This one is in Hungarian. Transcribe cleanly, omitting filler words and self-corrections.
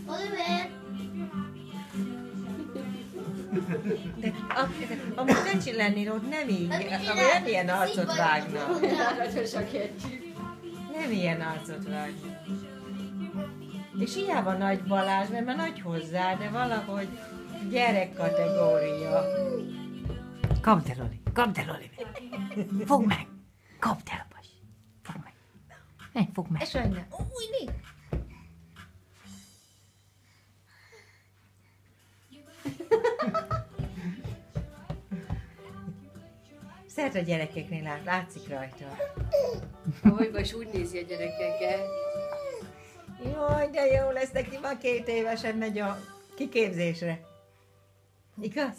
Oliver! De amúgy tetszik lennél ott nem így, nem ilyen arcot vágnak. Nem ilyen arcot vágnak. És hiába Nagy Balázs, mert már nagy hozzá, de valahogy gyerek kategória. Kapd el, Oli, kapd el, Oli. Fogd meg, kapd el, Bas. Fogd meg. Ne, fogd meg. És olyan, új, né! Szeret a gyerekeknél látszik rajta. Ahogy most úgy nézi a gyerekeket. Jaj, de jó lesz neki, már 2 évesen megy a kiképzésre. Igaz?